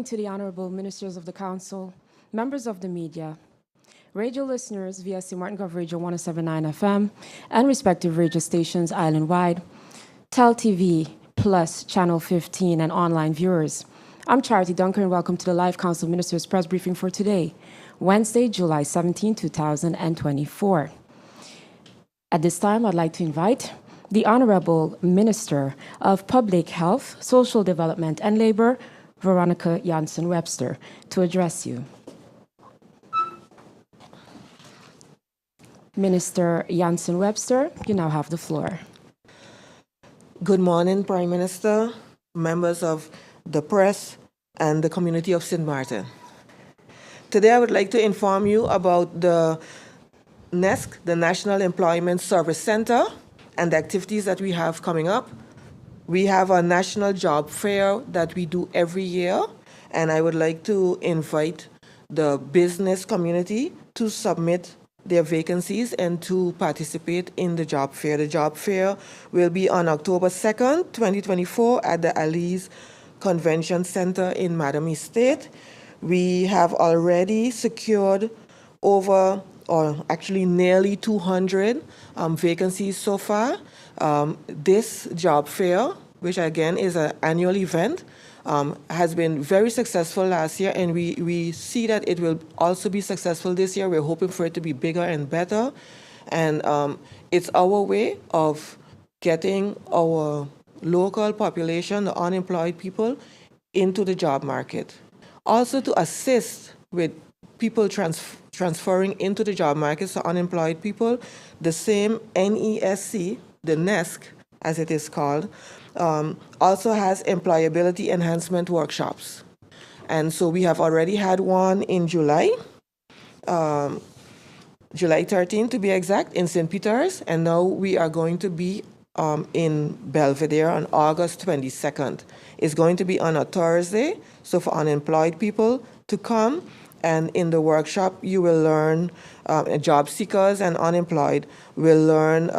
to the Honorable Ministers of the Council, members of the media, radio listeners via C. Martin Gov Radio 107.9 FM and respective radio stations island-wide, Tel TV Plus Channel 15 and online viewers. I'm Charity Dunker and welcome to the live Council Ministers press briefing for today, Wednesday, July 17, 2024. At this time, I'd like to invite the Honorable Minister of Public Health, Social Development and Labor, Veronica Janssen-Webster, to address you. Minister Janssen-Webster, you now have the floor. Good morning, Prime Minister, members of the press, and the community of St. Martin. Today, I would like to inform you about the NESC, the National Employment Service Center, and the activities that we have coming up. We have a national job fair that we do every year, and I would like to invite the business community to submit their vacancies and to participate in the job fair. The job fair will be on October 2nd, 2024 at the Alice Convention Center in Madam Estate. We have already secured over, or actually nearly 200 vacancies so far. This job fair, which again is an annual event, has been very successful last year, and we see that it will also be successful this year. We're hoping for it to be bigger and better. And it's our way of getting our local population, the unemployed people, into the job market. Also to assist with people transferring into the job market, so unemployed people, the same NESC, the NESC as it is called, also has employability enhancement workshops. And so we have already had one in July, July 13 to be exact, in St. Peter's, and now we are going to be in Belvedere on August 22nd. It's going to be on a Thursday, so for unemployed people to come, and in the workshop you will learn, job seekers and unemployed will learn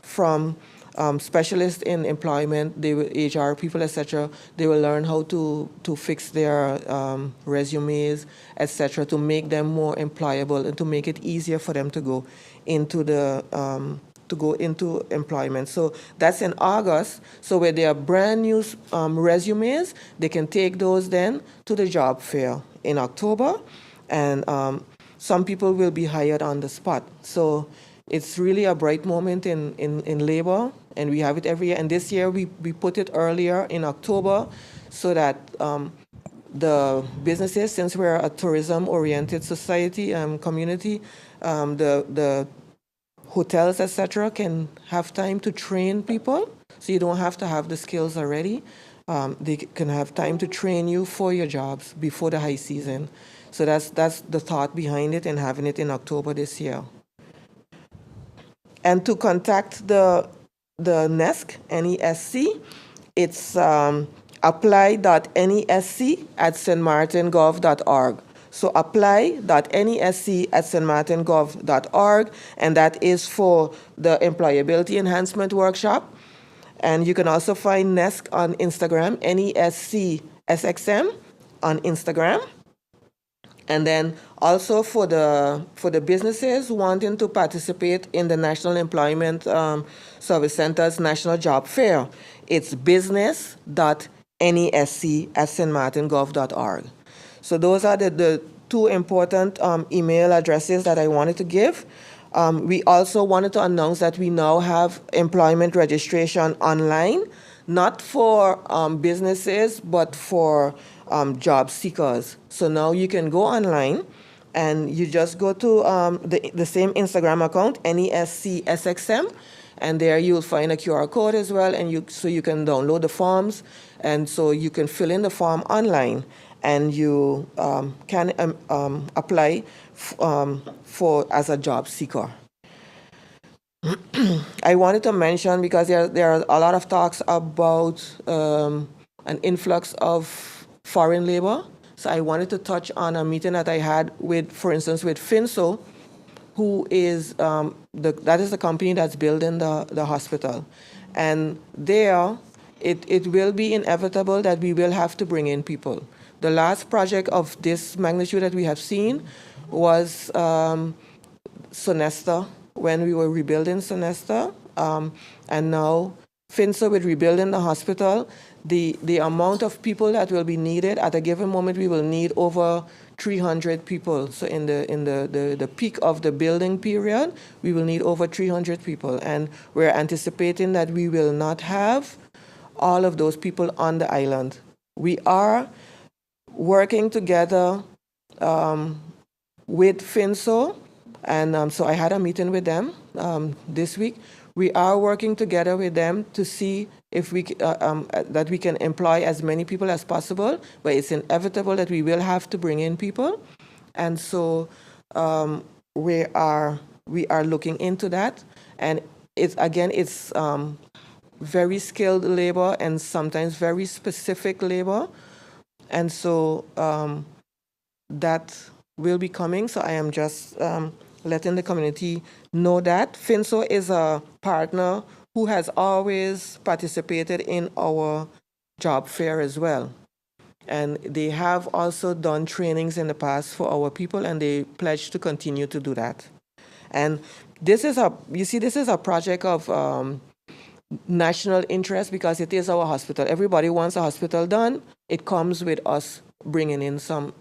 from specialists in employment, they will, HR people, etc. They will learn how to fix their resumes, etc., to make them more employable and to make it easier for them to go into employment. So that's in August. So with their brand new resumes, they can take those then to the job fair in October, and some people will be hired on the spot. So it's really a bright moment in labor, and we have it every year. And this year we put it earlier in October so that the businesses, since we're a tourism-oriented society, community, the hotels, etc., can have time to train people. So you don't have to have the skills already. They can have time to train you for your jobs before the high season. So that's the thought behind it and having it in October this year. And to contact the NESC, NESC, it's apply.nesc@stmartingov.org. So apply.nesc@stmartingov.org, and that is for the Employability Enhancement Workshop. And you can also find NESC on Instagram, NESC-SXM on Instagram. And then also for the businesses wanting to participate in the National Employment Service Center's National Job Fair, it's business.nesc@stmartingov.org. So those are the two important email addresses that I wanted to give. We also wanted to announce that we now have employment registration online, not for businesses, but for job seekers. So now you can go online and you just go to the same Instagram account, NESC-SXM, and there you'll find a QR code as well, and so you can download the forms, and so you can fill in the form online, and you can apply for as a job seeker. I wanted to mention, because there are a lot of talks about an influx of foreign labor. So I wanted to touch on a meeting that I had with, for instance, with Finso, who is that is the company that's building the hospital, and there it will be inevitable that we will have to bring in people. The last project of this magnitude that we have seen was Sonesta, when we were rebuilding Sonesta, and now FINSA with rebuilding the hospital. The amount of people that will be needed at a given moment, we will need over 300 people. So in the peak of the building period, we will need over 300 people, and we're anticipating that we will not have all of those people on the island. We are working together with FINSO, and so I had a meeting with them this week. We are working together with them to see if that we can employ as many people as possible, but it's inevitable that we will have to bring in people, and so we are looking into that, and it's very skilled labor and sometimes very specific labor, and so that will be coming. So I am just letting the community know that FINSO is a partner who has always participated in our job fair as well. And they have also done trainings in the past for our people, and they pledge to continue to do that. And this is a project of national interest because it is our hospital. Everybody wants a hospital done. It comes with us bringing in some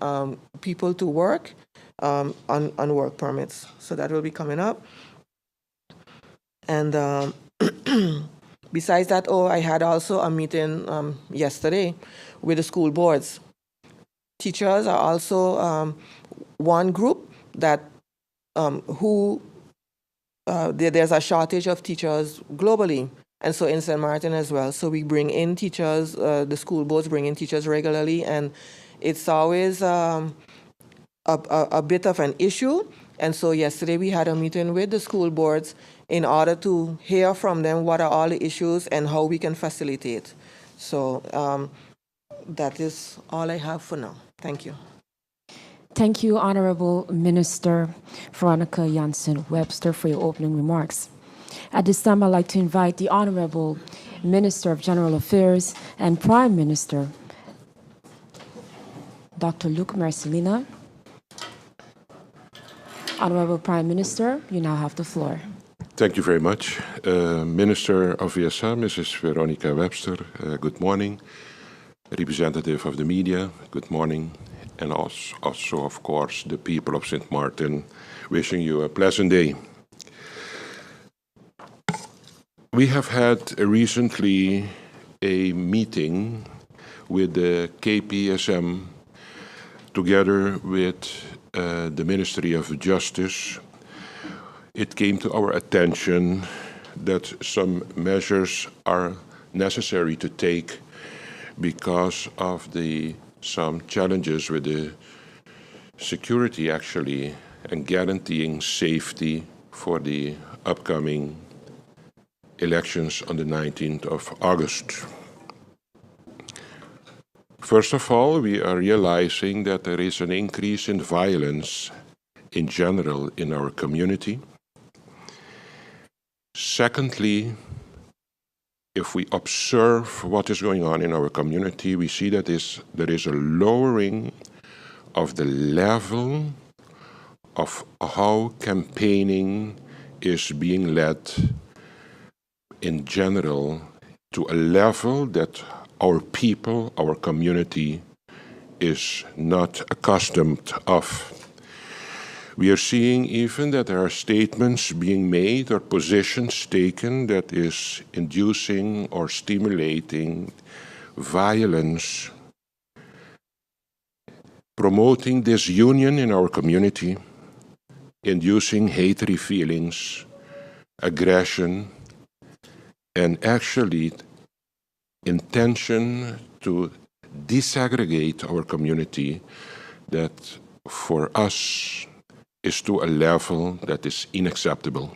people to work on work permits. So that will be coming up. And besides that, I had also a meeting yesterday with the school boards. Teachers are also one group that there's a shortage of teachers globally, and so in St. Martin as well. So we bring in teachers, the school boards bring in teachers regularly, and it's always a bit of an issue. And so yesterday we had a meeting with the school boards in order to hear from them what are all the issues and how we can facilitate. So that is all I have for now. Thank you. Thank you, Honorable Minister Veronica Janssen-Webster, for your opening remarks. At this time, I'd like to invite the Honorable Minister of General Affairs and Prime Minister, Dr. Luc Marcelina. Honorable Prime Minister, you now have the floor. Thank you very much. Minister of VSA, Mrs. Veronica Webster, good morning. Representative of the media, good morning. And also, of course, the people of St. Martin, wishing you a pleasant day. We have had recently a meeting with the KPSM together with the Ministry of Justice. It came to our attention that some measures are necessary to take because of some challenges with the security, actually, and guaranteeing safety for the upcoming elections on the 19th of August. First of all, we are realizing that there is an increase in violence in general in our community. Secondly, if we observe what is going on in our community, we see that there is a lowering of the level of how campaigning is being led in general to a level that our people, our community, is not accustomed of. We are seeing even that there are statements being made or positions taken that is inducing or stimulating violence, promoting disunion in our community, inducing hatred feelings, aggression, and actually intention to disaggregate our community that for us is to a level that is unacceptable.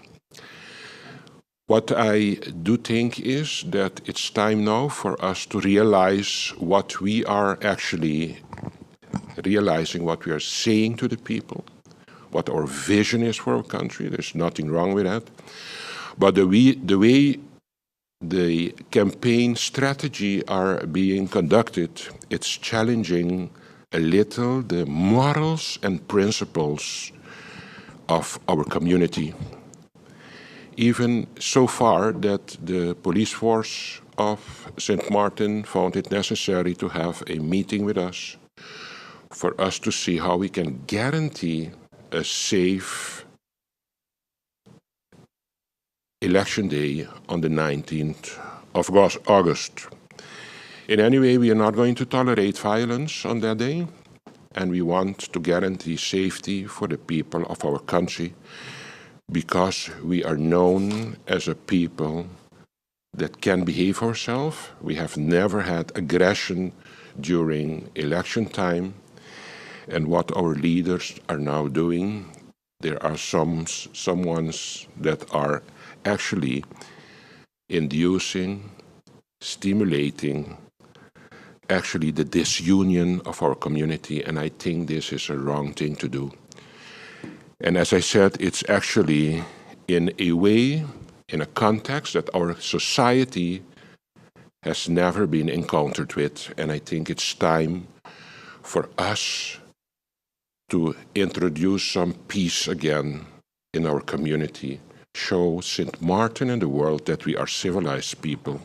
What I do think is that it's time now for us to realize what we are actually realizing, what we are saying to the people, what our vision is for our country. There's nothing wrong with that. But the way the campaign strategy are being conducted, it's challenging a little the morals and principles of our community. Even so far that the police force of St. Martin found it necessary to have a meeting with us for us to see how we can guarantee a safe election day on the 19th of August. In any way, we are not going to tolerate violence on that day, and we want to guarantee safety for the people of our country because we are known as a people that can behave ourselves. We have never had aggression during election time, and what our leaders are now doing, there are some ones that are actually inducing, stimulating actually the disunion of our community, and I think this is a wrong thing to do. And as I said, it's actually in a way, in a context that our society has never been encountered with, and I think it's time for us to introduce some peace again in our community, show St. Martin and the world that we are civilized people.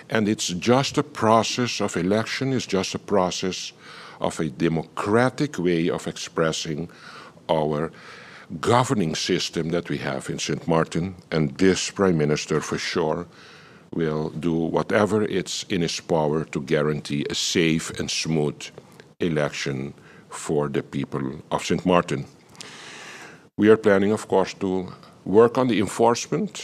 And it's just a process of election, it's just a process of a democratic way of expressing our governing system that we have in St. Martin. And this Prime Minister, for sure, will do whatever it's in his power to guarantee a safe and smooth election for the people of St. Martin. We are planning, of course, to work on the enforcement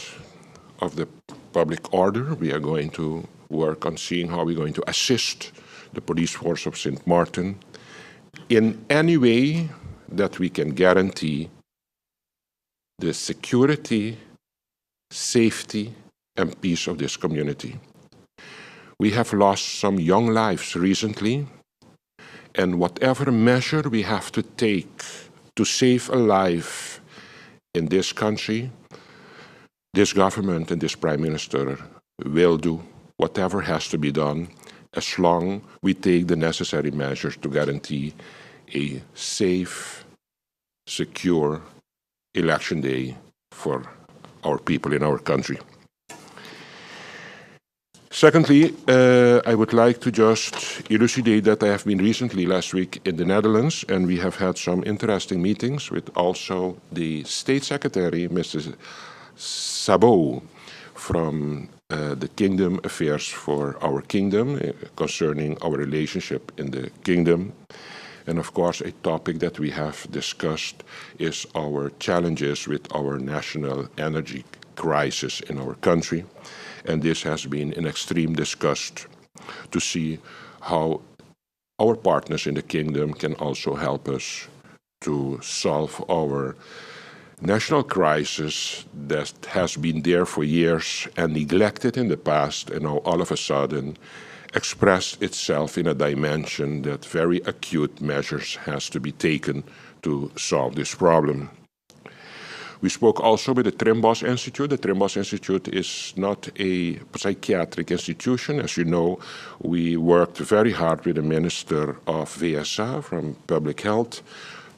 of the public order. We are going to work on seeing how we're going to assist the police force of St. Martin in any way that we can guarantee the security, safety, and peace of this community. We have lost some young lives recently, and whatever measure we have to take to save a life in this country, this government and this Prime Minister will do whatever has to be done as long we take the necessary measures to guarantee a safe, secure election day for our people in our country. Secondly, I would like to just elucidate that I have been recently last week in the Netherlands, and we have had some interesting meetings with also the State Secretary, Mrs. Sabot, from the Kingdom Affairs for our kingdom, concerning our relationship in the kingdom. And of course, a topic that we have discussed is our challenges with our national energy crisis in our country. And this has been an extreme discussed to see how our partners in the kingdom can also help us to solve our national crisis that has been there for years and neglected in the past, and now all of a sudden expressed itself in a dimension that very acute measures has to be taken to solve this problem. We spoke also with the Trimbos Institute. The Trimbos Institute is not a psychiatric institution. As you know, we worked very hard with the Minister of VSA from Public Health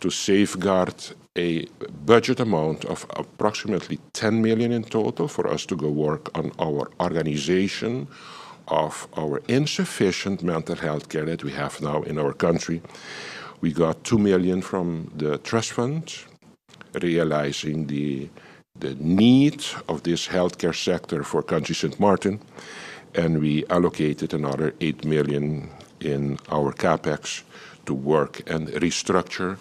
to safeguard a budget amount of approximately 10 million in total for us to go work on our organization of our insufficient mental health care that we have now in our country. We got 2 million from the trust fund, realizing the need of this healthcare sector for country St. Martin, and we allocated another 8 million in our capex to work and restructure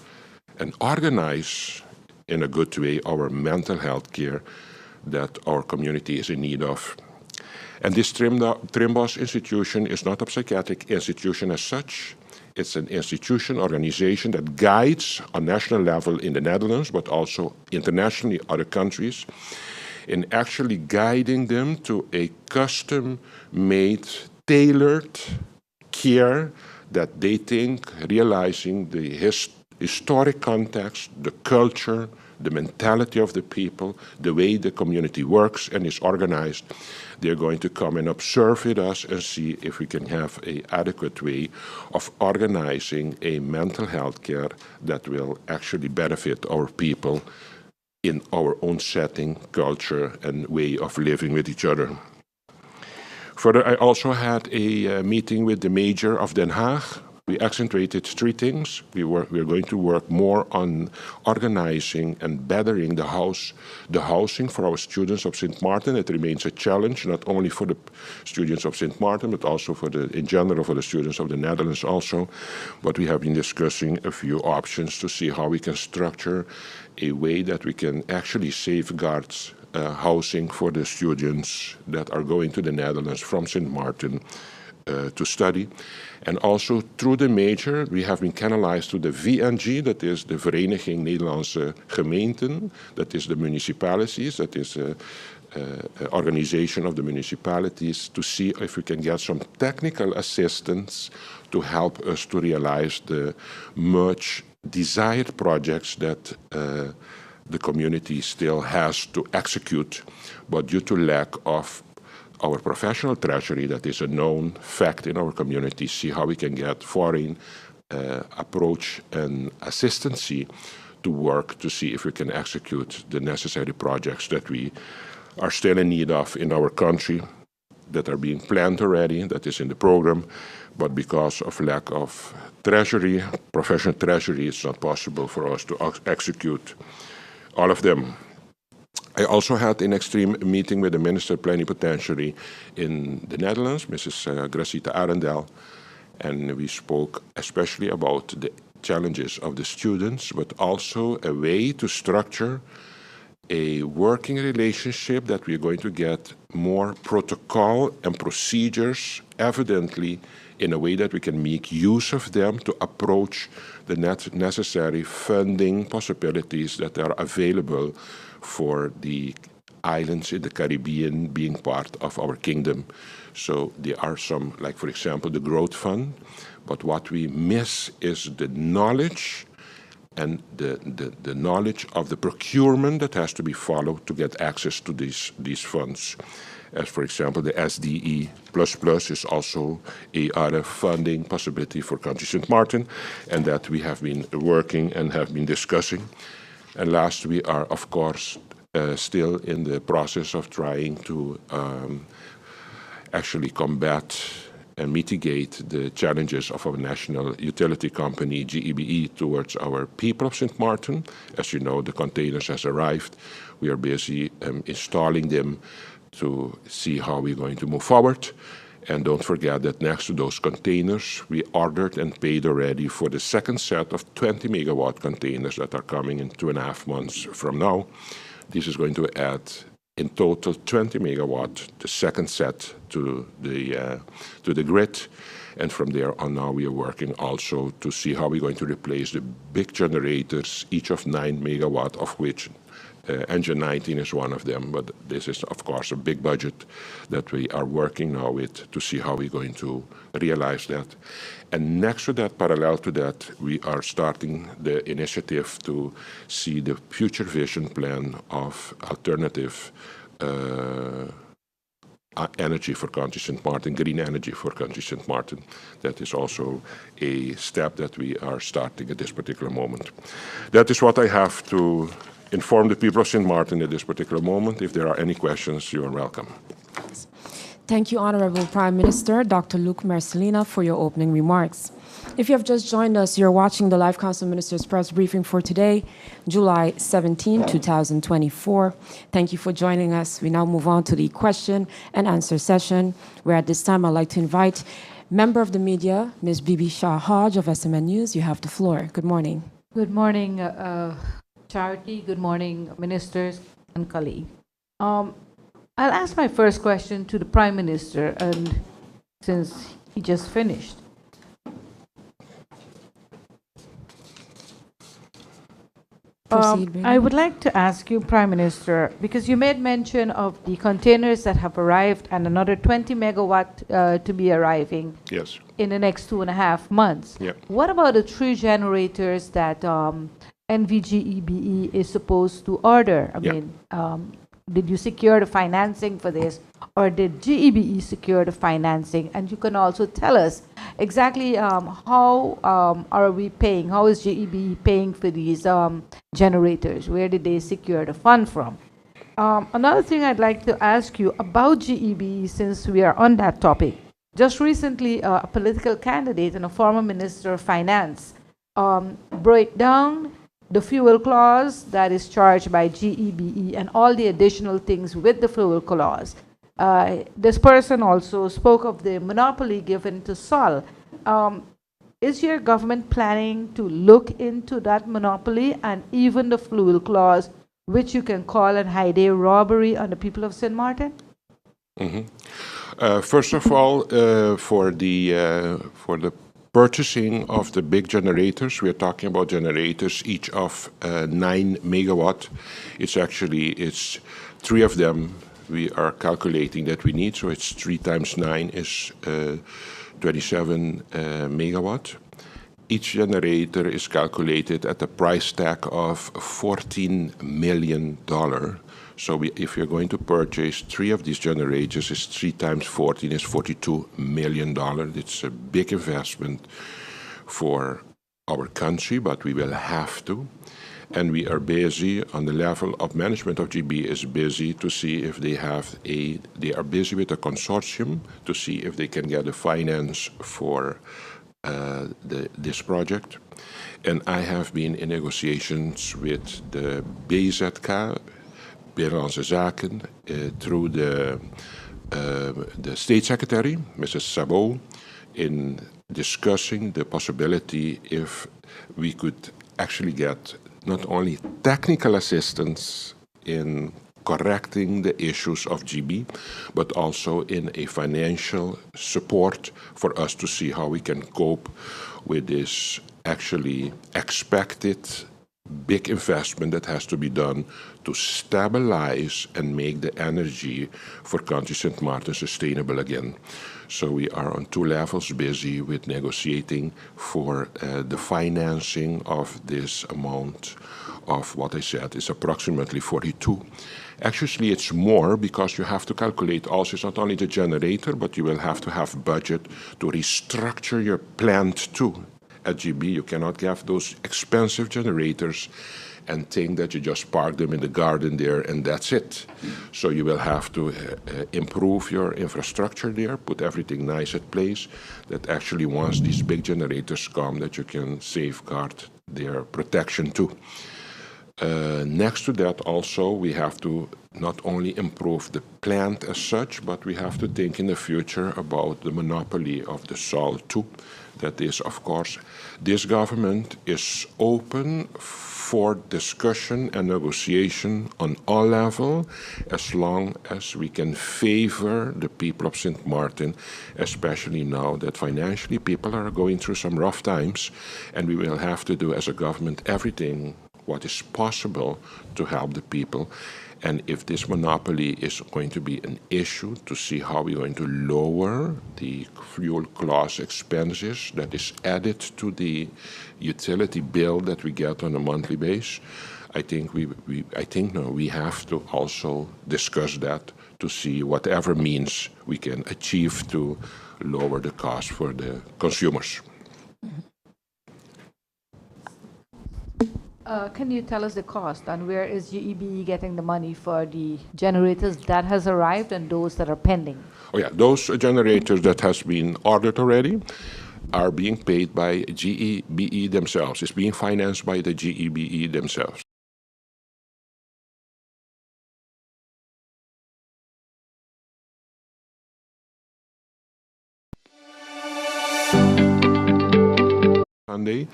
and organize in a good way our mental health care that our community is in need of. And this Trimbos institution is not a psychiatric institution as such. It's an institution, organization that guides on national level in the Netherlands, but also internationally other countries, in actually guiding them to a custom-made, tailored care that they think, realizing the historic context, the culture, the mentality of the people, the way the community works and is organized. They're going to come and observe with us and see if we can have an adequate way of organizing a mental health care that will actually benefit our people in our own setting, culture, and way of living with each other. Further, I also had a meeting with the mayor of Den Haag. We accentuated three things. We're going to work more on organizing and bettering the housing for our students of St. Martin. It remains a challenge, not only for the students of St. Martin, but also in general for the students of the Netherlands also. But we have been discussing a few options to see how we can structure a way that we can actually safeguard housing for the students that are going to the Netherlands from St. Martin to study. And also through the major, we have been canalized to the VNG, that is the Vereniging Nederlandse Gemeenten, that is the municipalities, that is an organization of the municipalities, to see if we can get some technical assistance to help us to realize the much desired projects that the community still has to execute, but due to lack of our professional treasury, that is a known fact in our community, see how we can get foreign approach and assistance to work to see if we can execute the necessary projects that we are still in need of in our country, that are being planned already, that is in the program, but because of lack of treasury, professional treasury, it's not possible for us to execute all of them. I also had an extreme meeting with the Minister Plenipotentiary in the Netherlands, Mrs. Gracita Arendel, and we spoke especially about the challenges of the students, but also a way to structure a working relationship that we're going to get more protocol and procedures evidently in a way that we can make use of them to approach the necessary funding possibilities that are available for the islands in the Caribbean being part of our kingdom. So there are some, like for example, the Growth Fund, but what we miss is the knowledge and the knowledge of the procurement that has to be followed to get access to these funds. As for example, the SDE++ is also a other funding possibility for Country St. Martin, and that we have been working and have been discussing. And last, we are, of course, still in the process of trying to actually combat and mitigate the challenges of our national utility company, GEBE, towards our people of St. Martin. As you know, the containers has arrived. We are busy installing them to see how we're going to move forward. And don't forget that next to those containers, we ordered and paid already for the second set of 20 megawatt containers that are coming in 2.5 months from now. This is going to add in total 20 megawatt, the second set to the grid. And from there on now, we are working also to see how we're going to replace the big generators, each of 9 megawatt, of which Engine 19 is one of them, but this is, of course, a big budget that we are working now with to see how we're going to realize that. And next to that, parallel to that, we are starting the initiative to see the future vision plan of alternative energy for Country St. Martin, green energy for Country St. Martin. That is also a step that we are starting at this particular moment. That is what I have to inform the people of St. Martin at this particular moment. If there are any questions, you are welcome. Thank you, Honorable Prime Minister Dr. Luc Marcelina, for your opening remarks. If you have just joined us, you're watching the Live Council Minister's press briefing for today, July 17, 2024. Thank you for joining us. We now move on to the question and answer session, where at this time I'd like to invite member of the media, Ms. Bibi Shah Hodge of SMN News. You have the floor. Good morning. Good morning, Charity. Good morning, ministers and colleagues. I'll ask my first question to the Prime Minister, and since he just finished. Proceed, Bailey. I would like to ask you, Prime Minister, because you made mention of the containers that have arrived and another 20 megawatt to be arriving Yes. in the next 2.5 months. Yeah. What about the 3 generators that NVGEBE is supposed to order? I Yeah. mean, did you secure the financing for this, or did GEBE secure the financing? And you can also tell us exactly how are we paying? How is GEBE paying for these generators? Where did they secure the fund from? Another thing I'd like to ask you about GEBE, since we are on that topic. Just recently, a political candidate and a former Minister of Finance broke down the fuel clause that is charged by GEBE and all the additional things with the fuel clause. This person also spoke of the monopoly given to Sol. Is your government planning to look into that monopoly and even the fuel clause, which you can call an high-day robbery on the people of St. Martin? First of all, for the purchasing of the big generators, we are talking about generators each of 9 megawatt. It's 3 of them we are calculating that we need, so it's 3 times 9 is 27 megawatt. Each generator is calculated at a price tag of $14 million. So if you're going to purchase 3 of these generators, it's 3 times 14 is $42 million. It's a big investment for our country, but we will have to. And we are busy on the level of management of GB is busy to see if they are busy with a consortium to see if they can get the finance for this project. And I have been in negotiations with the BZK, Binnenlandse Zaken, through the State Secretary, Mrs. Sabot, in discussing the possibility if we could actually get not only technical assistance in correcting the issues of GB, but also in a financial support for us to see how we can cope with this actually expected big investment that has to be done to stabilize and make the energy for Country St. Martin sustainable again. So we are on 2 levels busy with negotiating for the financing of this amount of what I said is approximately 42. Actually, it's more because you have to calculate also, it's not only the generator, but you will have to have budget to restructure your plant too. At GB, you cannot have those expensive generators and think that you just park them in the garden there and that's it. So you will have to improve your infrastructure there, put everything nice at place, that actually once these big generators come, that you can safeguard their protection too. Next to that also, we have to not only improve the plant as such, but we have to think in the future about the monopoly of the Sol too. That is, of course, this government is open for discussion and negotiation on all levels, as long as we can favor the people of St. Martin, especially now that financially people are going through some rough times, and we will have to do as a government everything what is possible to help the people. And if this monopoly is going to be an issue, to see how we're going to lower the fuel clause expenses that is added to the utility bill that we get on a monthly basis, I think we have to also discuss that to see whatever means we can achieve to lower the cost for the consumers. Can you tell us the cost, and where is GEB getting the money for the generators that has arrived and those that are pending? Oh yeah, those generators that has been ordered already are being paid by GEBE themselves. It's being financed by the GEBE themselves. Sunday,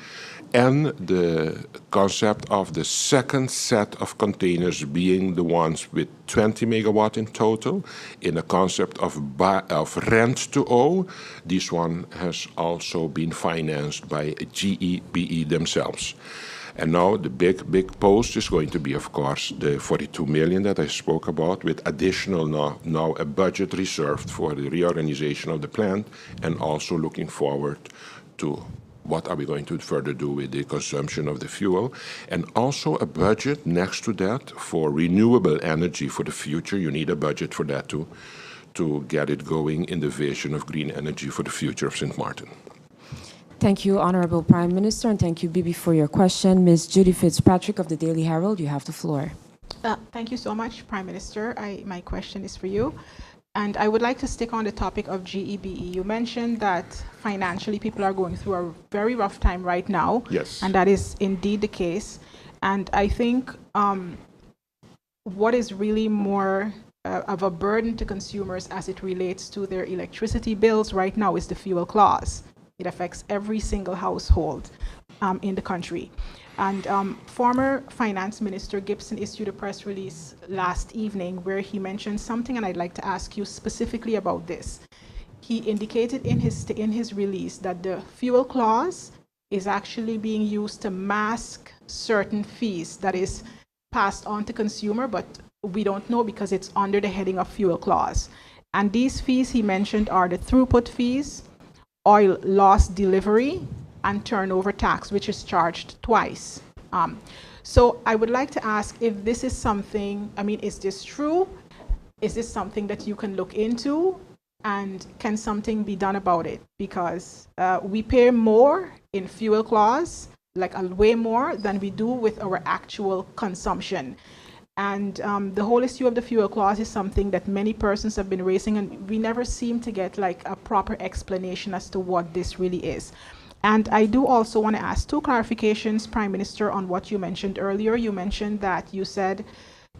and the concept of the second set of containers being the ones with 20 megawatt in total, in a concept of rent to own. This one has also been financed by GEBE themselves. And now the big post is going to be, of course, the 42 million that I spoke about, with additional now a budget reserved for the reorganization of the plant, and also looking forward to what are we going to further do with the consumption of the fuel, and also a budget next to that for renewable energy for the future. You need a budget for that too, to get it going in the vision of green energy for the future of St. Martin. Thank you, Honorable Prime Minister, and thank you, Bibi, for your question. Ms. Judy Fitzpatrick of the Daily Herald, you have the floor. Thank you so much, Prime Minister. My question is for you. And I would like to stick on the topic of GEBE. You mentioned that financially people are going through a very rough time right now. Yes. And that is indeed the case. And I think what is really more of a burden to consumers as it relates to their electricity bills right now is the fuel clause. It affects every single household in the country. And former Finance Minister Gibson issued a press release last evening where he mentioned something, and I'd like to ask you specifically about this. He indicated in his release that the fuel clause is actually being used to mask certain fees that is passed on to consumer, but we don't know because it's under the heading of fuel clause. And these fees he mentioned are the throughput fees, oil loss delivery, and turnover tax, which is charged twice. So I would like to ask if this is something, is this true? Is this something that you can look into? And can something be done about it? Because we pay more in fuel clause, like way more than we do with our actual consumption. And the whole issue of the fuel clause is something that many persons have been raising, and we never seem to get like a proper explanation as to what this really is. And I do also want to ask two clarifications, Prime Minister, on what you mentioned earlier. You mentioned that you said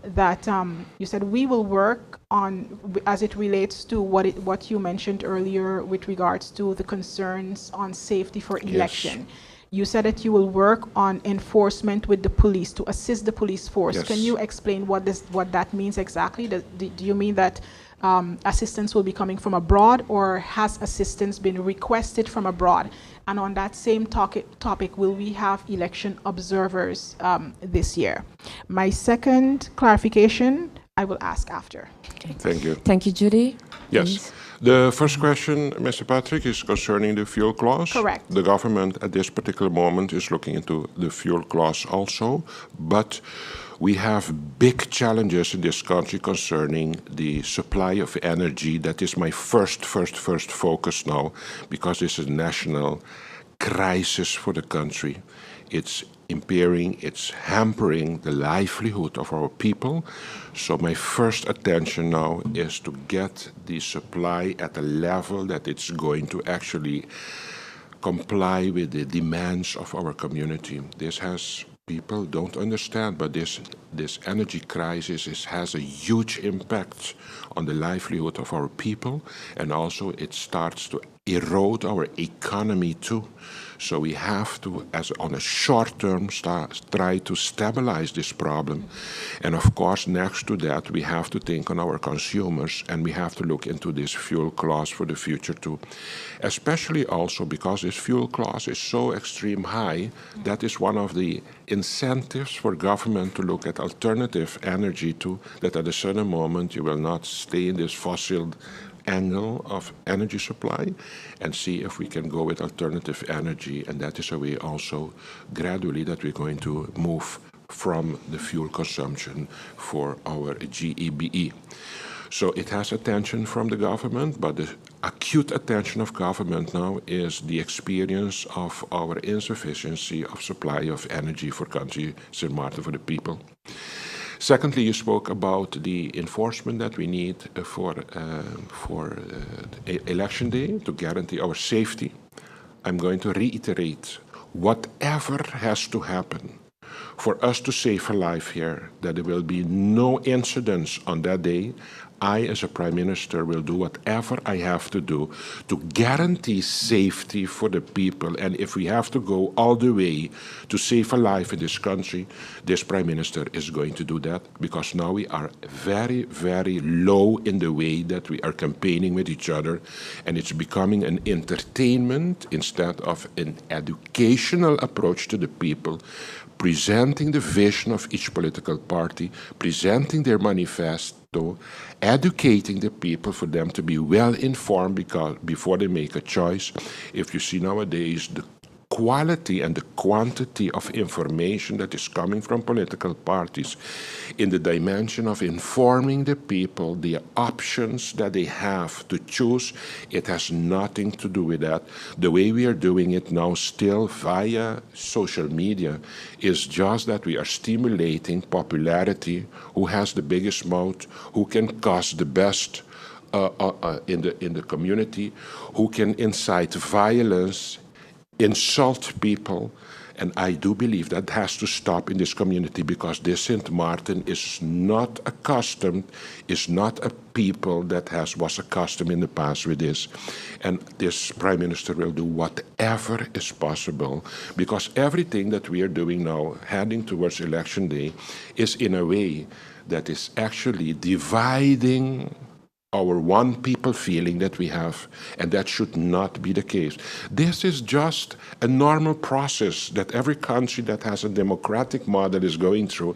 we will work on, as it relates to what you mentioned earlier with regards to the concerns on safety for election. Yes. You said that you will work on enforcement with the police to assist the police force. Yes. Can you explain what that means exactly? Do you mean that assistance will be coming from abroad, or has assistance been requested from abroad? And on that same topic, will we have election observers this year? My second clarification, I will ask after. Okay. Thank you. Thank you, Judy. Yes. Please. The first question, Mr. Patrick, is concerning the fuel clause. Correct. The government at this particular moment is looking into the fuel clause also, but we have big challenges in this country concerning the supply of energy. That is my first focus now, because this is a national crisis for the country. It's impairing, it's hampering the livelihood of our people. So my first attention now is to get the supply at a level that it's going to actually comply with the demands of our community. People don't understand, but this energy crisis has a huge impact on the livelihood of our people, and also it starts to erode our economy too. So we have to, on a short term, try to stabilize this problem. And of course, next to that, we have to think on our consumers, and we have to look into this fuel clause for the future too. Especially also because this fuel clause is so extreme high, that is one of the incentives for government to look at alternative energy too, that at a certain moment you will not stay in this fossil angle of energy supply, and see if we can go with alternative energy. And that is a way also gradually that we're going to move from the fuel consumption for our GEBE. So it has attention from the government, but the acute attention of government now is the experience of our insufficiency of supply of energy for country St. Martin, for the people. Secondly, you spoke about the enforcement that we need for election day to guarantee our safety. I'm going to reiterate, whatever has to happen for us to save a life here, that there will be no incidents on that day, I, as a Prime Minister, will do whatever I have to do to guarantee safety for the people. And if we have to go all the way to save a life in this country, this Prime Minister is going to do that, because now we are very, very low in the way that we are campaigning with each other, and it's becoming an entertainment instead of an educational approach to the people, presenting the vision of each political party, presenting their manifesto, educating the people for them to be well informed before they make a choice. If you see nowadays the quality and the quantity of information that is coming from political parties in the dimension of informing the people the options that they have to choose, it has nothing to do with that. The way we are doing it now, still via social media, is just that we are stimulating popularity, who has the biggest mouth, who can cost the best in the community, who can incite violence, insult people. And I do believe that has to stop in this community, because this St. Martin is not accustomed, is not a people that was accustomed in the past with this. And this Prime Minister will do whatever is possible, because everything that we are doing now, heading towards election day, is in a way that is actually dividing our one people feeling that we have, and that should not be the case. This is just a normal process that every country that has a democratic model is going through.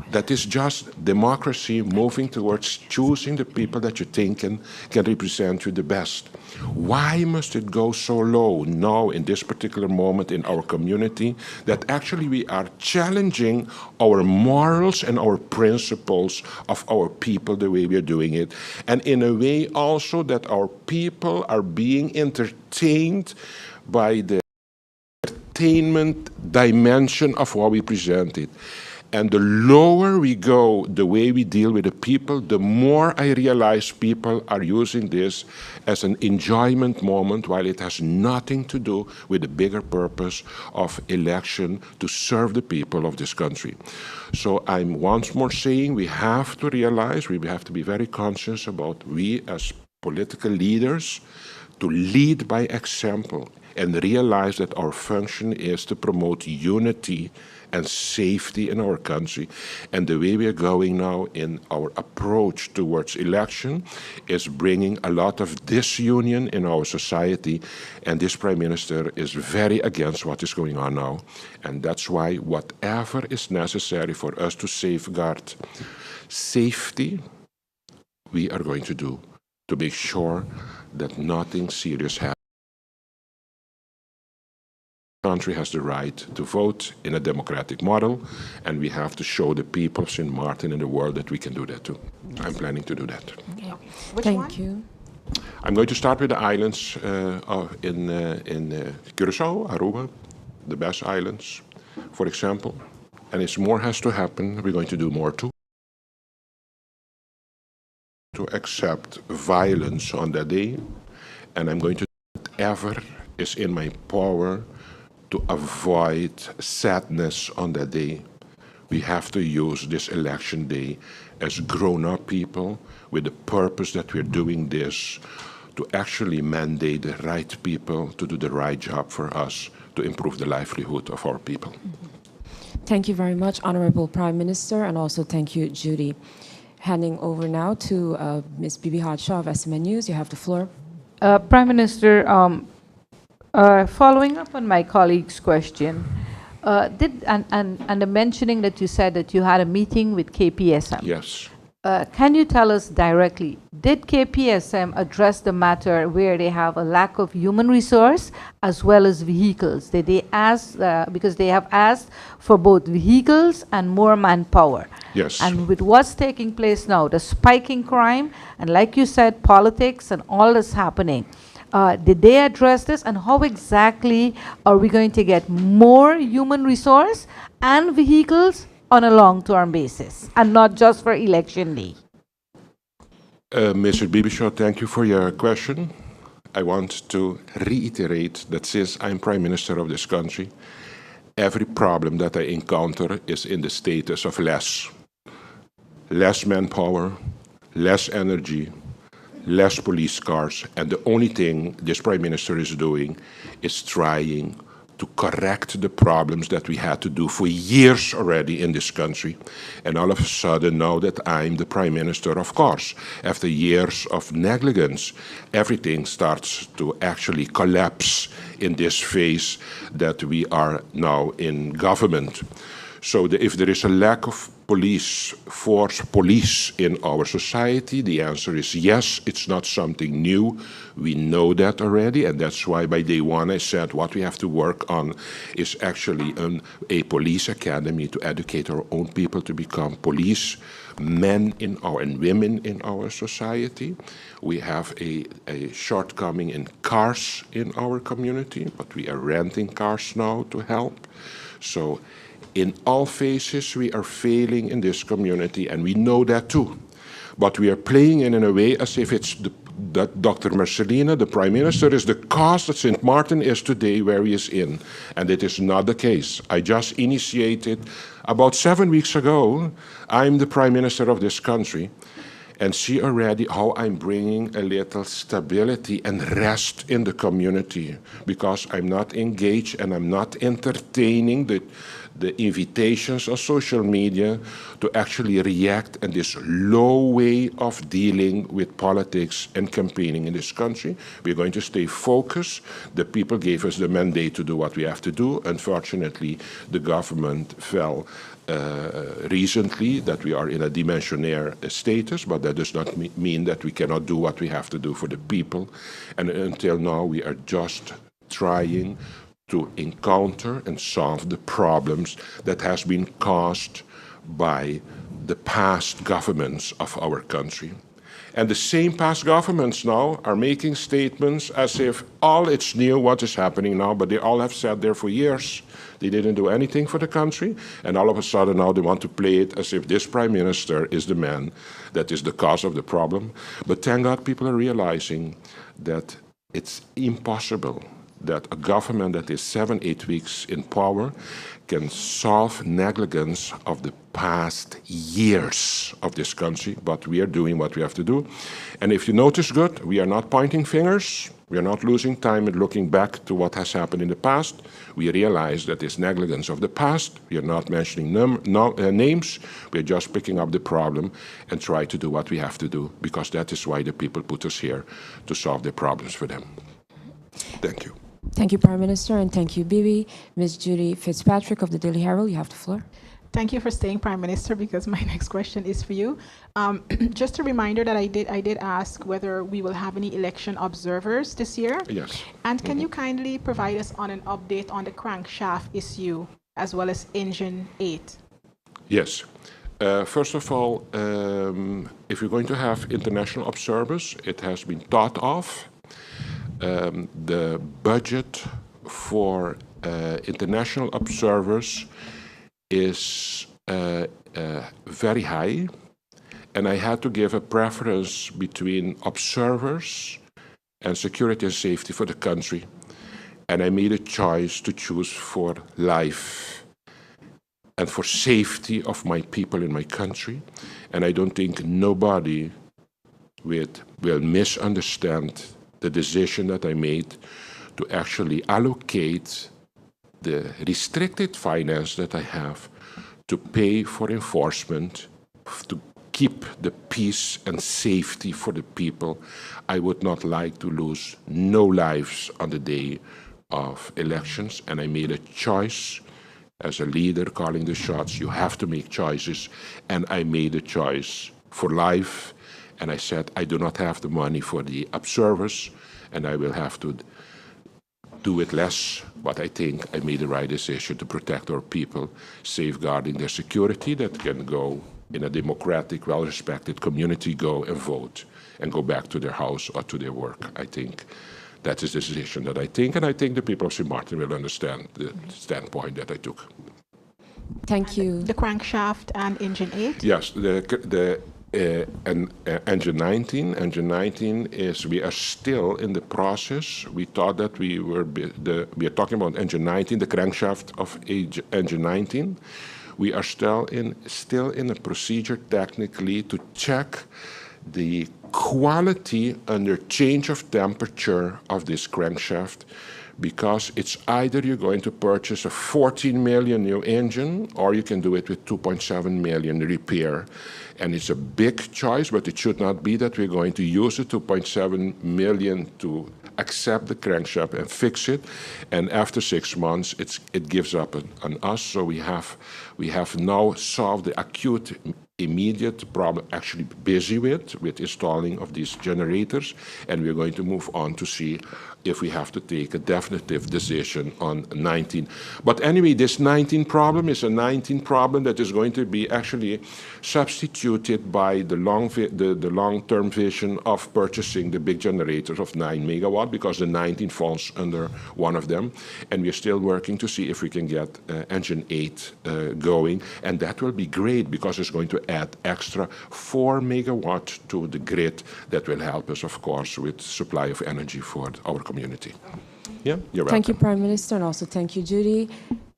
That is just democracy moving towards choosing the people that you think can represent you the best. Why must it go so low now in this particular moment in our community, that actually we are challenging our morals and our principles of our people the way we are doing it, and in a way also that our people are being entertained by the entertainment dimension of what we present it. And the lower we go, the way we deal with the people, the more I realize people are using this as an enjoyment moment, while it has nothing to do with the bigger purpose of election to serve the people of this country. So I'm once more saying we have to realize, we have to be very conscious about, we as political leaders, to lead by example and realize that our function is to promote unity and safety in our country. And the way we are going now in our approach towards election is bringing a lot of disunion in our society. And this Prime Minister is very against what is going on now. And that's why whatever is necessary for us to safeguard safety, we are going to do, to make sure that nothing serious happens. Country has the right to vote in a democratic model, and we have to show the people of St. Martin and the world that we can do that too. I'm planning to do that. Okay. Which Thank one? you. I'm going to start with the islands in Curaçao, Aruba, the best islands, for example. And if more has to happen, we're going to do more too. To accept violence on that day, and I'm going to do whatever is in my power to avoid sadness on that day. We have to use this election day as grown-up people with the purpose that we're doing this to actually mandate the right people to do the right job for us to improve the livelihood of our people. Thank you very much, Honorable Prime Minister, and also thank you, Judy. Handing over now to Ms. Bibi Hadshaw of SMN News. You have the floor. Prime Minister, following up on my colleague's question, and the mentioning that you said that you had a meeting with KPSM. Yes. Can you tell us directly, did KPSM address the matter where they have a lack of human resource as well as vehicles? Did they ask, because they have asked for both vehicles and more manpower? Yes. And with what's taking place now, the spiking crime, and like you said, politics and all that's happening, did they address this, and how exactly are we going to get more human resource and vehicles on a long-term basis, and not just for election day? Mr. Bibishaw, thank you for your question. I want to reiterate that since I'm Prime Minister of this country, every problem that I encounter is in the status of less manpower, less energy, less police cars, and the only thing this Prime Minister is doing is trying to correct the problems that we had to do for years already in this country. And all of a sudden, now that I'm the Prime Minister, of course, after years of negligence, everything starts to actually collapse in this phase that we are now in government. So if there is a lack of police in our society, the answer is yes. It's not something new. We know that already, and that's why by day one I said what we have to work on is actually a police academy to educate our own people to become police men and women in our society. We have a shortcoming in cars in our community, but we are renting cars now to help. So in all phases, we are failing in this community, and we know that too. But we are playing it in a way as if it's that Dr. Marcelina, the Prime Minister, is the cause that St. Martin is today where he is in. And it is not the case. I just initiated, about 7 weeks ago, I'm the Prime Minister of this country, and see already how I'm bringing a little stability and rest in the community, because I'm not engaged and I'm not entertaining the invitations on social media to actually react in this low way of dealing with politics and campaigning in this country. We're going to stay focused. The people gave us the mandate to do what we have to do. Unfortunately, the government fell recently, that we are in a dimensionaire status, but that does not mean that we cannot do what we have to do for the people. And until now, we are just trying to encounter and solve the problems that has been caused by the past governments of our country. And the same past governments now are making statements as if all it's new what is happening now, but they all have sat there for years. They didn't do anything for the country, and all of a sudden now they want to play it as if this Prime Minister is the man that is the cause of the problem. But thank God people are realizing that it's impossible that a government that is 7-8 weeks in power can solve negligence of the past years of this country, but we are doing what we have to do. And if you notice good, we are not pointing fingers, we are not losing time and looking back to what has happened in the past. We realize that it's negligence of the past. We are not mentioning names, we are just picking up the problem and try to do what we have to do, because that is why the people put us here, to solve their problems for them. Thank you. Thank you, Prime Minister, and thank you, Bibi. Ms. Judy Fitzpatrick of the Daily Herald, you have the floor. Thank you for staying, Prime Minister, because my next question is for you. Just a reminder that I did ask whether we will have any election observers this year. Yes. And can you kindly provide us on an update on the crankshaft issue as well as Engine 8? Yes. First of all, if you're going to have international observers, it has been thought of. The budget for international observers is very high, and I had to give a preference between observers and security and safety for the country, and I made a choice to choose for life and for safety of my people in my country, and I don't think nobody will misunderstand the decision that I made to actually allocate the restricted finance that I have to pay for enforcement, to keep the peace and safety for the people. I would not like to lose no lives on the day of elections, and I made a choice as a leader calling the shots. You have to make choices, and I made a choice for life. And I said, I do not have the money for the observers, and I will have to do it less, but I think I made the right decision to protect our people, safeguarding their security, that can go in a democratic, well-respected community, go and vote and go back to their house or to their work. I think that is the decision that I think, and I think the people of St. Martin will understand the standpoint that I took. Thank you. The crankshaft and Engine 8? Yes, Engine 19. Engine 19 is, we are still in the process. We thought that we are talking about Engine 19, the crankshaft of Engine 19. We are still in a procedure technically to check the quality under change of temperature of this crankshaft, because it's either you're going to purchase a 14 million new engine or you can do it with 2.7 million repair. And it's a big choice, but it should not be that we're going to use the 2.7 million to accept the crankshaft and fix it, and after 6 months it gives up on us. So we have now solved the acute immediate problem, actually busy with installing of these generators, and we're going to move on to see if we have to take a definitive decision on 19. But anyway, this 19 problem is a 19 problem that is going to be actually substituted by the long-term vision of purchasing the big generators of 9 megawatt, because the 19 falls under one of them, and we're still working to see if we can get engine 8 going, and that will be great because it's going to add extra 4 megawatt to the grid that will help us, of course, with supply of energy for our community. Yeah, you're welcome. Thank you, Prime Minister, and also thank you, Judy.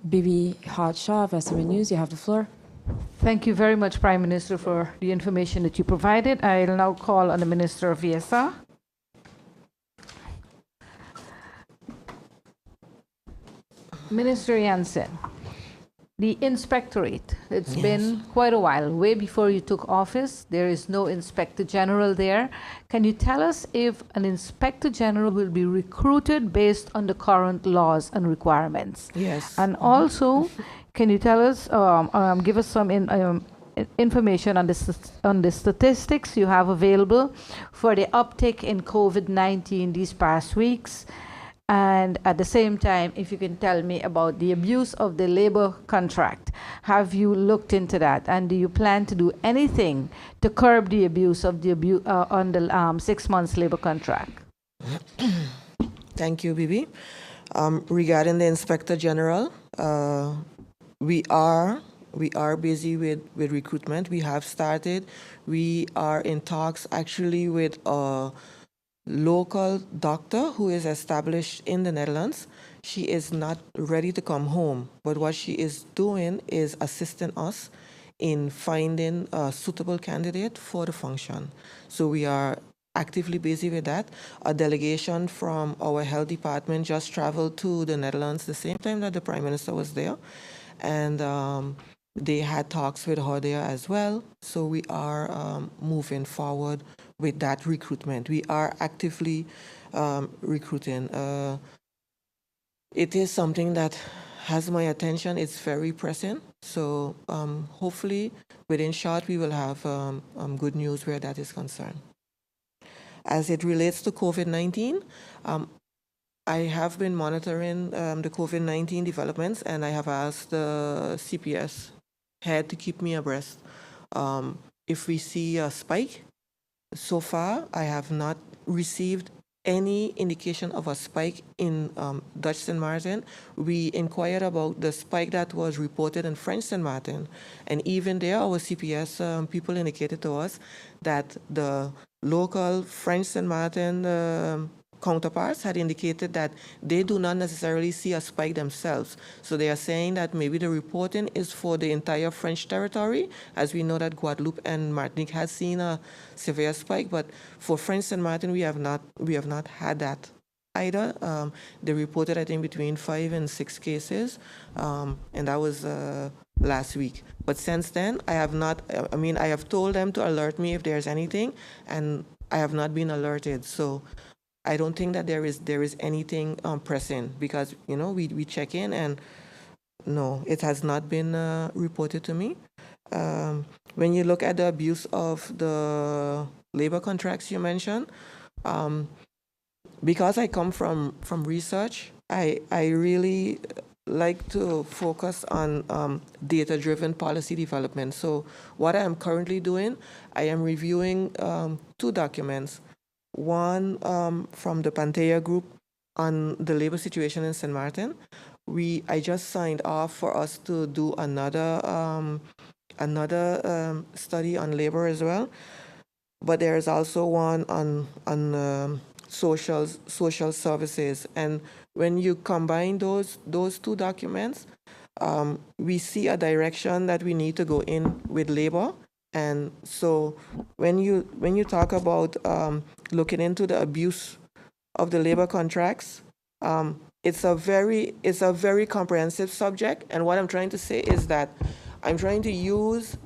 Bibi Hartshaw of SME News, you have the floor. Thank you very much, Prime Minister, for the information that you provided. I'll now call on the Minister of VSR. Minister Jansen, the inspectorate, it's been quite a while. Way before you took office, there is no Inspector General there. Can you tell us if an Inspector General will be recruited based on the current laws and requirements? Yes. And also, can you tell us, give us some information on the statistics you have available for the uptick in COVID-19 these past weeks? And at the same time, if you can tell me about the abuse of the labor contract. Have you looked into that? And do you plan to do anything to curb the abuse of the on the 6 months labor contract? Thank you, Bibi. Regarding the Inspector General, we are busy with recruitment. We have started. We are in talks actually with a local doctor who is established in the Netherlands. She is not ready to come home, but what she is doing is assisting us in finding a suitable candidate for the function. So we are actively busy with that. A delegation from our health department just traveled to the Netherlands the same time that the Prime Minister was there, and they had talks with her there as well. So we are moving forward with that recruitment. We are actively recruiting. It is something that has my attention. It's very pressing. So hopefully within short we will have good news where that is concerned. As it relates to COVID-19, I have been monitoring the COVID-19 developments, and I have asked the CPS head to keep me abreast. If we see a spike, so far I have not received any indication of a spike in Dutch St. Martin. We inquired about the spike that was reported in French St. Martin, and even there our CPS people indicated to us that the local French St. Martin counterparts had indicated that they do not necessarily see a spike themselves. So they are saying that maybe the reporting is for the entire French territory, as we know that Guadeloupe and Martinique has seen a severe spike, but for French St. Martin we have not had that either. They reported, I think, between 5 and 6 cases, and that was last week. But since then, I have told them to alert me if there's anything, and I have not been alerted. So I don't think that there is anything pressing, because we check in and no, it has not been reported to me. When you look at the abuse of the labor contracts you mentioned, because I come from research, I really like to focus on data-driven policy development. So what I am currently doing, I am reviewing 2 documents. One from the Pantea Group on the labor situation in St. Martin. I just signed off for us to do another study on labor as well. But there is also one on social services. And when you combine those 2 documents, we see a direction that we need to go in with labor. And so when you talk about looking into the abuse of the labor contracts, it's a very comprehensive subject. And what I'm trying to say is that I'm trying to use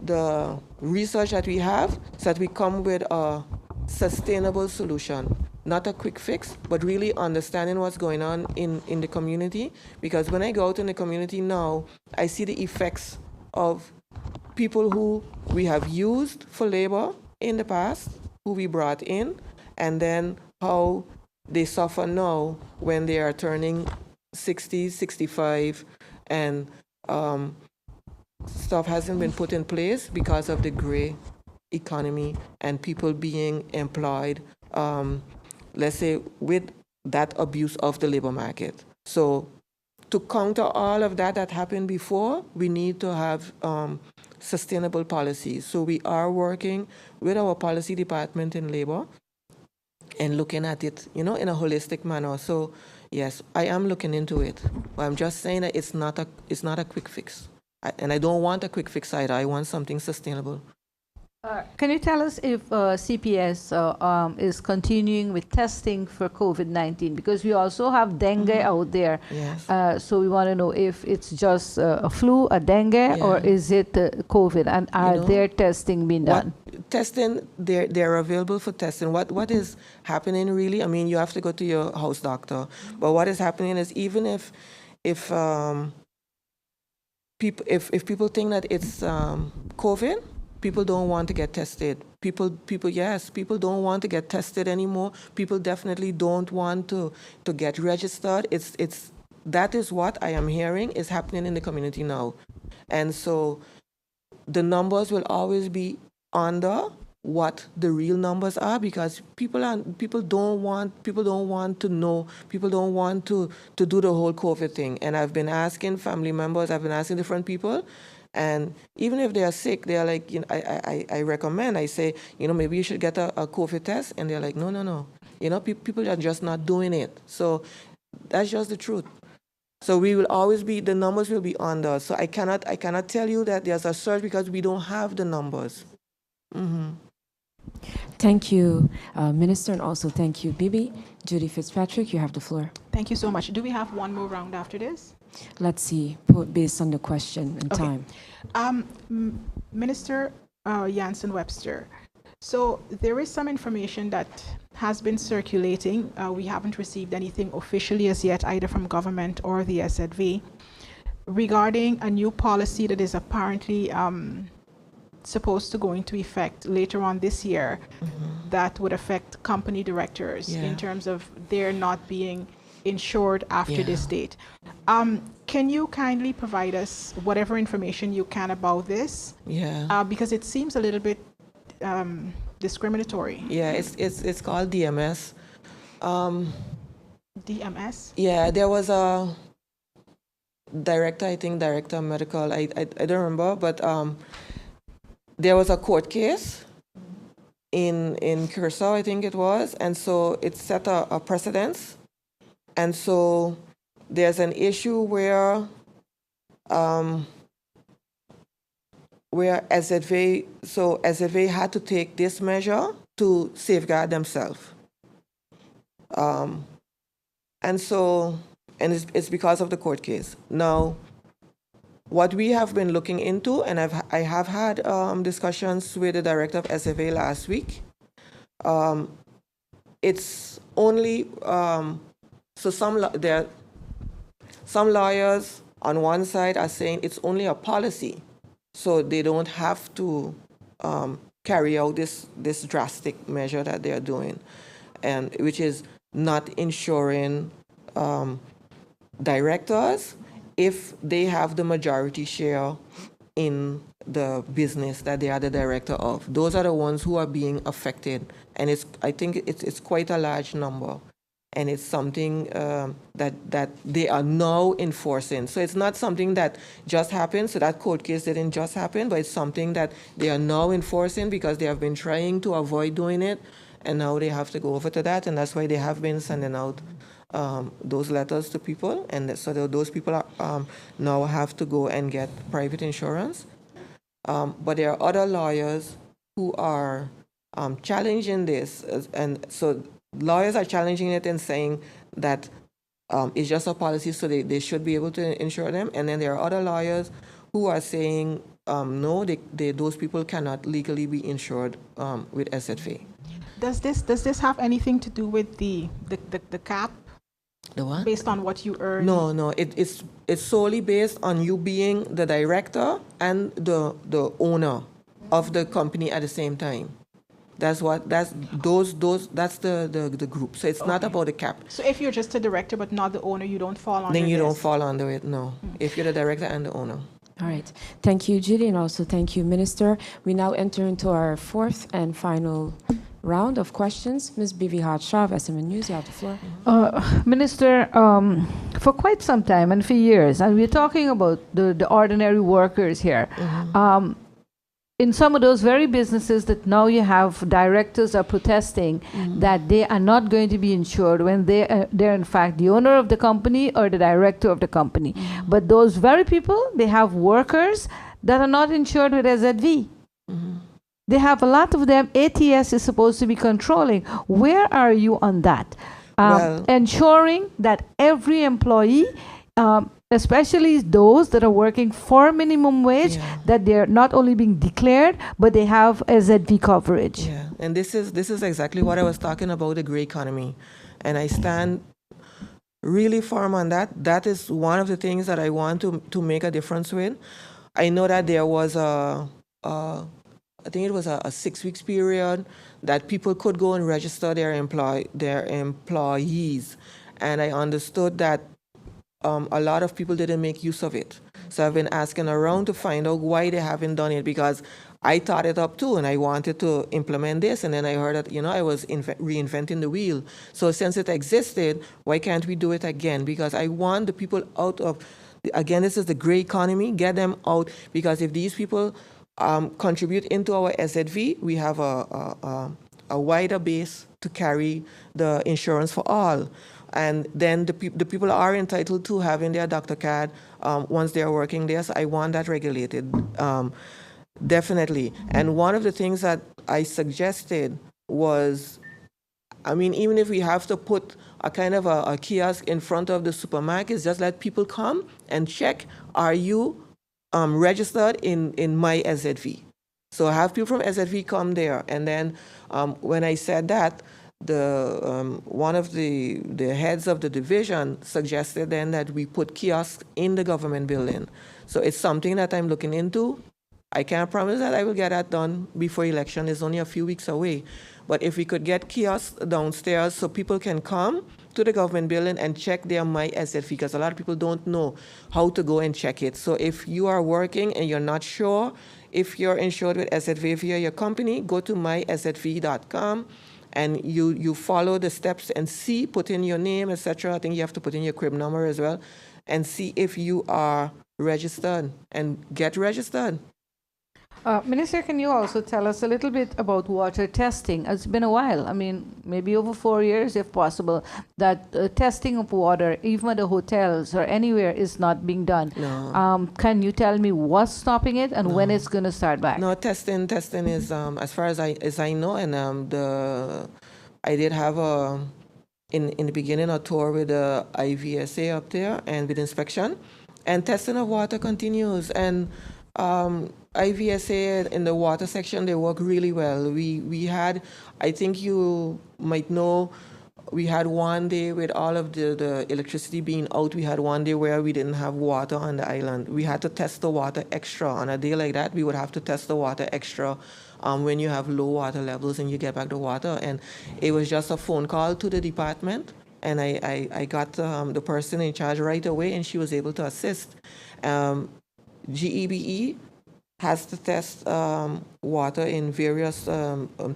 the research that we have so that we come with a sustainable solution, not a quick fix, but really understanding what's going on in the community. Because when I go out in the community now, I see the effects of people who we have used for labor in the past, who we brought in, and then how they suffer now when they are turning 60, 65, and stuff hasn't been put in place because of the gray economy and people being employed, let's say, with that abuse of the labor market. So to counter all of that happened before, we need to have sustainable policies. So we are working with our policy department in labor and looking at it, in a holistic manner. So yes, I am looking into it. But I'm just saying that it's not a quick fix. And I don't want a quick fix either. I want something sustainable. Can you tell us if CPS is continuing with testing for COVID-19? Because we also have dengue out there. Yes. So we want to know if it's just a flu, a dengue, or is it COVID? And are there testing being done? Testing, they're available for testing. What is happening really? I mean, you have to go to your house doctor. But what is happening is even if people think that it's COVID, people don't want to get tested. People don't want to get tested anymore. People definitely don't want to get registered. That is what I am hearing is happening in the community now. And so the numbers will always be under what the real numbers are, because people don't want to know, people don't want to do the whole COVID thing. And I've been asking family members, I've been asking different people, and even if they are sick, they are like, I recommend, I say, maybe you should get a COVID test, and they're like, no. People are just not doing it. So that's just the truth. So we will always be, the numbers will be under. So I cannot tell you that there's a surge because we don't have the numbers. Mm-hmm. Thank you, Minister, and also thank you, Bibi. Judy Fitzpatrick, you have the floor. Thank you so much. Do we have one more round after this? Let's see, based on the question and time. Minister Jansen Webster, so there is some information that has been circulating. We haven't received anything officially as yet, either from government or the SZV, regarding a new policy that is apparently supposed to go into effect later on this year, that would affect company directors in terms of their not being insured after this date. Can you kindly provide us whatever information you can about this? Yeah. Because it seems a little bit discriminatory. Yeah, it's called DMS. DMS? Yeah, there was a director medical, I don't remember, but there was a court case in Curacao, I think it was, and so it set a precedence. And so there's an issue where SZV had to take this measure to safeguard themselves. And it's because of the court case. Now, what we have been looking into, and I have had discussions with the director of SFA last week. It's only so some lawyers on one side are saying it's only a policy, so they don't have to carry out this drastic measure that they are doing, and which is not insuring directors if they have the majority share in the business that they are the director of. Those are the ones who are being affected, and I think it's quite a large number, and it's something that they are now enforcing. So it's not something that just happened. So that court case didn't just happen, but it's something that they are now enforcing because they have been trying to avoid doing it, and now they have to go over to that, and that's why they have been sending out those letters to people, and so those people are, now have to go and get private insurance. But there are other lawyers who are challenging this, and so lawyers are challenging it and saying that it's just a policy, so they should be able to insure them. And then there are other lawyers who are saying no, those people cannot legally be insured with SZV. Does this have anything to do with the cap The what? based on what you earn? No, it's solely based on you being the director and the owner of the company at the same time. That's the group. So it's not about the cap. So if you're just a director but not the owner, you don't fall under Then you this? don't fall under it, no. If you're the director and the owner. All right. Thank you, Judy, and also thank you, Minister. We now enter into our fourth and final round of questions. Ms. Bibi Hadshaw of SMN News, you have the floor. Minister, for quite some time and for years, and we're talking about the ordinary workers here, in some of those very businesses that now you have directors are protesting that they are not going to be insured when they're in fact the owner of the company or the director of the company. But those very people, they have workers that are not insured with SZV. They have a lot of them. ATS is supposed to be controlling. Where are you on that? Ensuring that every employee, especially those that are working for minimum wage, that they're not only being declared, but they have SZV coverage. Yeah, and this is exactly what I was talking about, the gray economy. And I stand really firm on that. That is one of the things that I want to make a difference with. I know that there was I think it was a 6 weeks period that people could go and register their employees. And I understood that a lot of people didn't make use of it. So I've been asking around to find out why they haven't done it, because I thought it up too and I wanted to implement this, and then I heard that, I was reinventing the wheel. So since it existed, why can't we do it again? Because I want the people out of, again, this is the gray economy, get them out, because if these people contribute into our SZV, we have a wider base to carry the insurance for all. And then the people are entitled to having their doctor card once they are working there. So I want that regulated, definitely. And one of the things that I suggested was, even if we have to put a kind of a kiosk in front of the supermarkets, just let people come and check, are you registered in my SZV? So have people from SZV come there. And then when I said that, one of the heads of the division suggested then that we put kiosks in the government building. So it's something that I'm looking into. I can't promise that I will get that done before election. It's only a few weeks away. But if we could get kiosks downstairs so people can come to the government building and check their My SZV, because a lot of people don't know how to go and check it. So if you are working and you're not sure if you're insured with SZV via your company, go to myszv.com and you follow the steps and put in your name, etc. I think you have to put in your crib number as well, and see if you are registered and get registered. Minister, can you also tell us a little bit about water testing? It's been a while, maybe over 4 years if possible, that testing of water, even at the hotels or anywhere, is not being done. No. Can you tell me what's stopping it and when it's going to start back? No, testing is, as far as I know, and I did have in the beginning a tour with the IVSA up there and with inspection, and testing of water continues. And IVSA in the water section, they work really well. We had, I think you might know, we had one day with all of the electricity being out, we had one day where we didn't have water on the island. We had to test the water extra. On a day like that, we would have to test the water extra when you have low water levels and you get back the water. And it was just a phone call to the department, and I got the person in charge right away, and she was able to assist. GEBE has to test water in various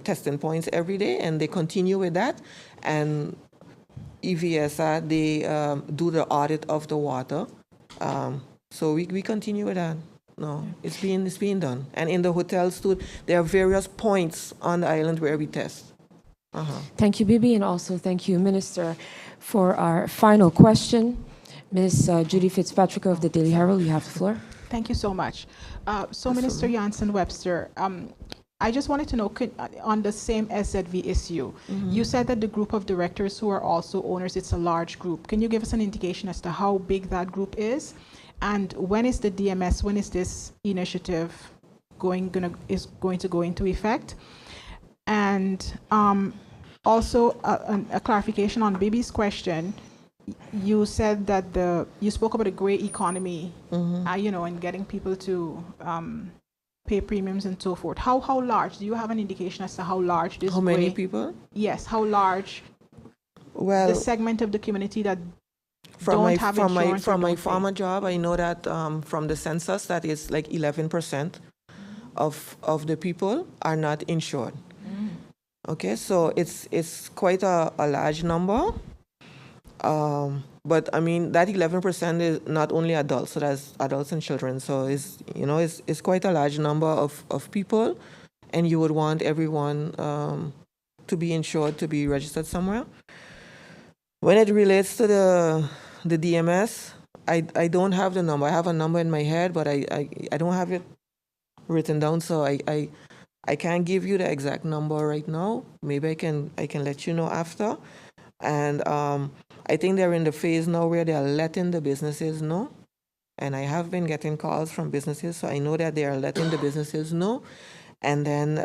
testing points every day, and they continue with that. And EVSA, they do the audit of the water. So we continue with that. No, it's being done. And in the hotels too, there are various points on the island where we test. Thank you, Bibi, and also thank you, Minister. For our final question, Ms. Judy Fitzpatrick of the Daily Herald, you have the floor. Thank you so much. So, Minister Jansen-Webster, I just wanted to know, on the same SZV issue, you said that the group of directors who are also owners, it's a large group. Can you give us an indication as to how big that group is? And when is the DMS, when is this initiative going to go into effect? And also a clarification on Bibi's question. You said that you spoke about a gray economy, and getting people to pay premiums and so forth. How large? Do you have an indication as to how large this? How many people? Yes, how large? Well, the segment of the community that from don't have insurance my or don't pay. farmer job, I know that from the census that is like 11% of the people are not insured. Okay, so it's quite a large number. But I mean that 11% is not only adults, so that's adults and children. So it's quite a large number of people, and you would want everyone to be insured, to be registered somewhere. When it relates to the DMS, I don't have the number. I have a number in my head, but I don't have it written down, so I can't give you the exact number right now. Maybe I can let you know after. And I think they're in the phase now where they are letting the businesses know. And I have been getting calls from businesses, so I know that they are letting the businesses know. And then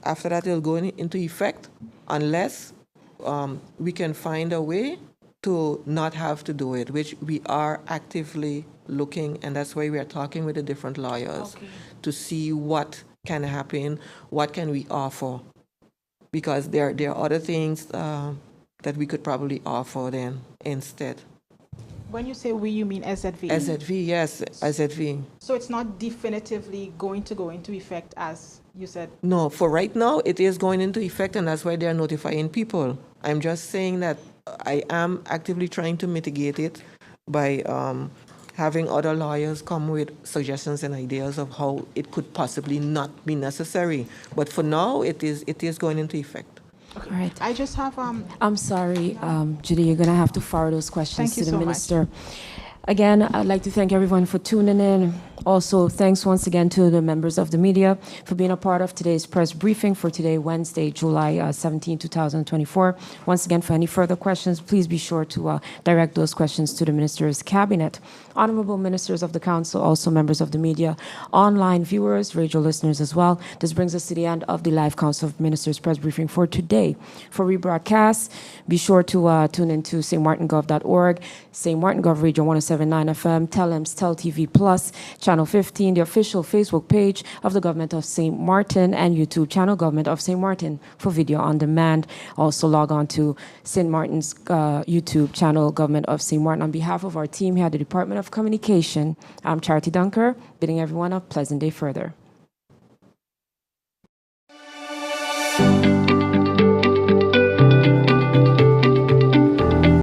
after that, it'll go into effect unless we can find a way to not have to do it, which we are actively looking, and that's why we are talking with the different lawyers to see what can happen, what can we offer. Because there are other things that we could probably offer then instead. When you say we, you mean SZV? SZV, yes, SZV. So it's not definitively going to go into effect as you said? No, for right now, it is going into effect, and that's why they are notifying people. I'm just saying that I am actively trying to mitigate it by having other lawyers come with suggestions and ideas of how it could possibly not be necessary. But for now, it is going into effect. Okay. All right. I just have I'm sorry, Judy, you're going to have to forward those questions Thank you to the so minister. Again, I'd like to thank everyone for tuning in. Also, thanks once again to the members of the media for being a part of today's press briefing for today, Wednesday, July 17, 2024. Once again, for any further questions, please be sure to direct those questions to the minister's cabinet. Honorable ministers of the council, also members of the media, online viewers, radio listeners as well. This brings us to the end of the live Council of Ministers press briefing for today. For rebroadcast, be sure to tune into stmartingov.org, St. Martin Gov Radio 107.9 FM, TELEMS, TEL-TV Plus, Channel 15, the official Facebook page of the Government of St. Martin, and YouTube channel Government of St. Martin for video on demand. Also log on to St. Martin's YouTube channel Government of St. Martin. On behalf of our team here at the Department of Communication, I'm Charity Dunker, bidding everyone a pleasant day further.